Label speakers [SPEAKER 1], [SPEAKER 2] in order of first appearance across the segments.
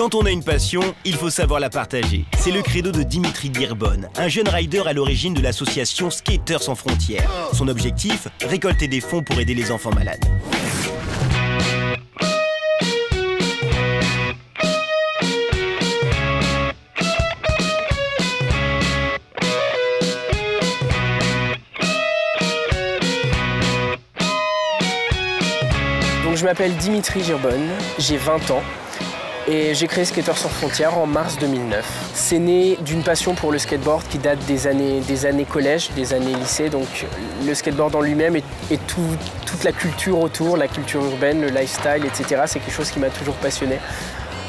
[SPEAKER 1] Quand on a une passion, il faut savoir la partager. C'est le credo de Dimitri Dirbonne, un jeune rider à l'origine de l'association Skateurs sans frontières. Son objectif, récolter des fonds pour aider les enfants malades.
[SPEAKER 2] Donc, je m'appelle Dimitri Dirbonne, j'ai 20 ans. Et j'ai créé Skateurs sans frontières en mars 2009. C'est né d'une passion pour le skateboard qui date des années collège, des années lycée. Donc le skateboard en lui-même et toute la culture autour, la culture urbaine, le lifestyle, etc. C'est quelque chose qui m'a toujours passionné.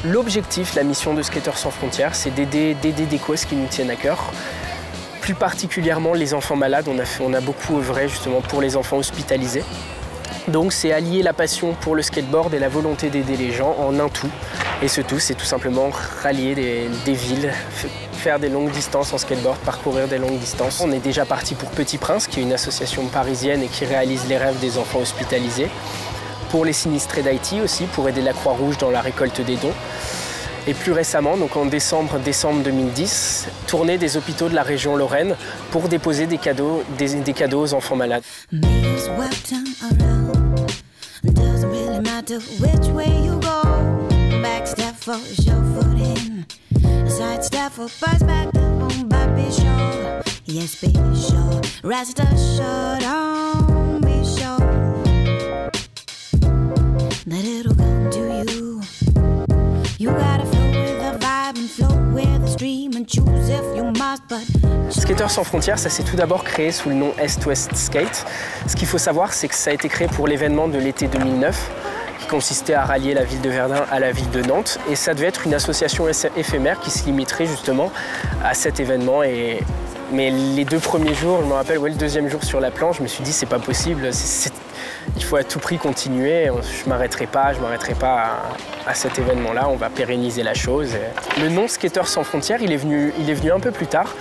[SPEAKER 2] L'objectif, la mission de Skateurs sans frontières, c'est d'aider des causes qui nous tiennent à cœur. Plus particulièrement les enfants malades. On a beaucoup œuvré justement pour les enfants hospitalisés. Donc c'est allier la passion pour le skateboard et la volonté d'aider les gens en un tout. Et ce tout, c'est tout simplement rallier des villes, faire des longues distances en skateboard, parcourir des longues distances. On est déjà parti pour Petit Prince, qui est une association parisienne et qui réalise les rêves des enfants hospitalisés. Pour les sinistrés d'Haïti aussi, pour aider la Croix-Rouge dans la récolte des dons. Et plus récemment, donc en décembre 2010, tournée des hôpitaux de la région Lorraine pour déposer des cadeaux aux enfants malades. Backstep for your foot in, side step for first back down, but be sure, yes be sure, rest assured, don't be sure that it'll come to you. You gotta flow with the vibe and flow with the stream and choose if you must, but Skateurs sans frontières, ça s'est tout d'abord créé sous le nom Est-Ouest Skate. Ce qu'il faut savoir, c'est que ça a été créé pour l'événement de l'été 2009. Qui consistait à rallier la ville de Verdun à la ville de Nantes. Et ça devait être une association éphémère qui se limiterait justement à cet événement. Mais les 2 premiers jours, je me rappelle, le 2e jour sur la planche, je me suis dit c'est pas possible, il faut à tout prix continuer, je m'arrêterai pas à cet événement-là, on va pérenniser la chose. Le nom Skateurs sans frontières, il est venu un peu plus tard.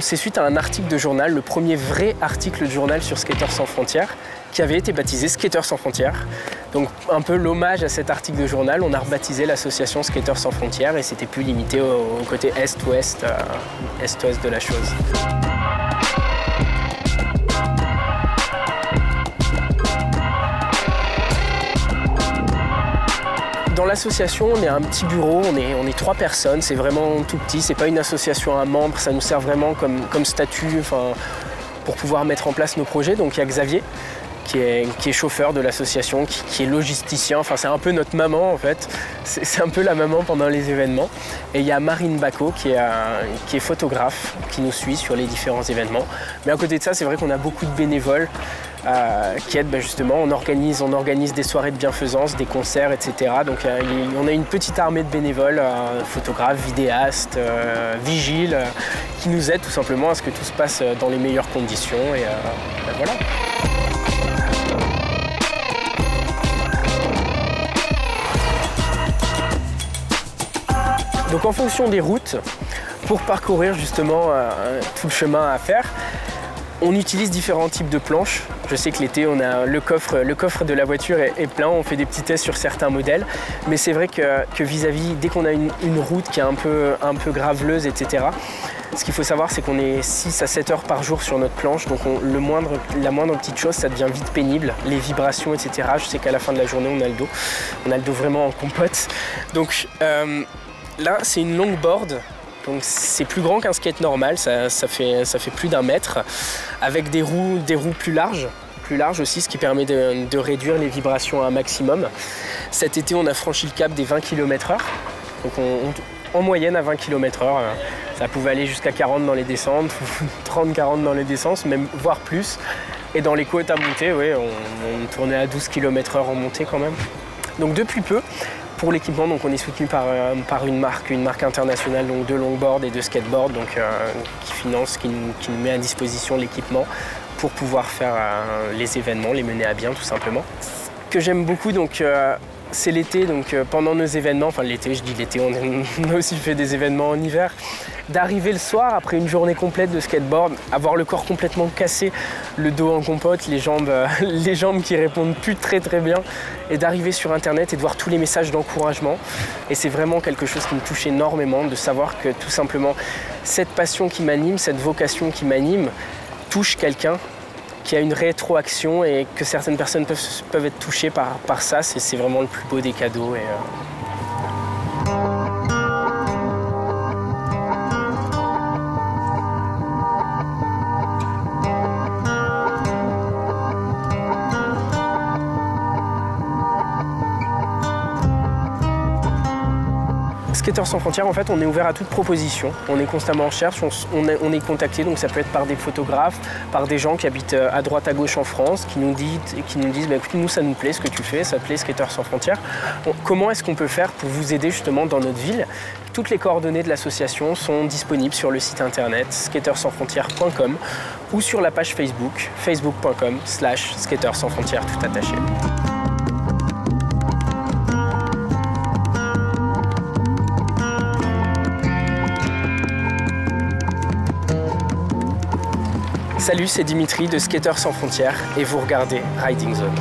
[SPEAKER 2] C'est suite à un article de journal, le premier vrai article de journal sur Skateurs sans frontières, qui avait été baptisé Skateurs sans frontières. Donc un peu l'hommage à cet article de journal, on a rebaptisé l'association Skateurs sans frontières et c'était plus limité au côté est-ouest de la chose. Dans l'association, on est un petit bureau, on est 3 personnes, c'est vraiment tout petit, c'est pas une association à membres, ça nous sert vraiment comme statut pour pouvoir mettre en place nos projets. Donc il y a Xavier, qui est chauffeur de l'association, qui est logisticien, enfin c'est un peu notre maman en fait, c'est un peu la maman pendant les événements. Et il y a Marine Bacot qui est photographe, qui nous suit sur les différents événements. Mais à côté de ça, c'est vrai qu'on a beaucoup de bénévoles qui aident justement, on organise des soirées de bienfaisance, des concerts, etc. Donc on a une petite armée de bénévoles, photographes, vidéastes, vigiles, qui nous aident tout simplement à ce que tout se passe dans les meilleures conditions et voilà. Donc en fonction des routes, pour parcourir justement tout le chemin à faire, on utilise différents types de planches. Je sais que l'été, on a le coffre de la voiture est plein, on fait des petits tests sur certains modèles. Mais c'est vrai que vis-à-vis, dès qu'on a une route qui est un peu graveleuse, etc., ce qu'il faut savoir, c'est qu'on est 6 à 7 heures par jour sur notre planche. Donc la moindre petite chose, ça devient vite pénible. Les vibrations, etc. Je sais qu'à la fin de la journée, on a le dos. On a le dos vraiment en compote. Donc là, c'est une longboard. Donc c'est plus grand qu'un skate normal, ça fait plus d'1 mètre, avec des roues plus larges aussi, ce qui permet de réduire les vibrations à un maximum. Cet été, on a franchi le cap des 20 km/h, donc en moyenne à 20 km/h. Ça pouvait aller jusqu'à 40 dans les descentes, 30-40 dans les descentes, même voire plus. Et dans les côtes à monter, oui, on tournait à 12 km/h en montée quand même. Donc depuis peu, pour l'équipement, donc on est soutenu par une marque internationale donc de longboard et de skateboard, donc qui nous met à disposition l'équipement pour pouvoir faire les événements, les mener à bien tout simplement. Ce que j'aime beaucoup, donc c'est l'été, donc pendant nos événements, enfin l'été, je dis l'été, on a aussi fait des événements en hiver, d'arriver le soir après une journée complète de skateboard, avoir le corps complètement cassé, le dos en compote, les jambes qui répondent plus très bien, et d'arriver sur internet et de voir tous les messages d'encouragement. Et c'est vraiment quelque chose qui me touche énormément, de savoir que tout simplement cette passion qui m'anime, cette vocation qui m'anime, touche quelqu'un qui a une rétroaction et que certaines personnes peuvent être touchées par ça. C'est vraiment le plus beau des cadeaux. Skateurs sans frontières, en fait, on est ouvert à toute proposition. On est constamment en recherche, on est contacté, donc ça peut être par des photographes, par des gens qui habitent à droite à gauche en France, qui nous disent bah, écoute, nous ça nous plaît ce que tu fais, ça te plaît Skateurs sans frontières. Comment est-ce qu'on peut faire pour vous aider justement dans notre ville? Toutes les coordonnées de l'association sont disponibles sur le site internet skateursansfrontières.com ou sur la page Facebook, facebook.com/skateurs sans frontières tout attaché. Salut, c'est Dimitri de Skateurs sans frontières et vous regardez Riding Zone.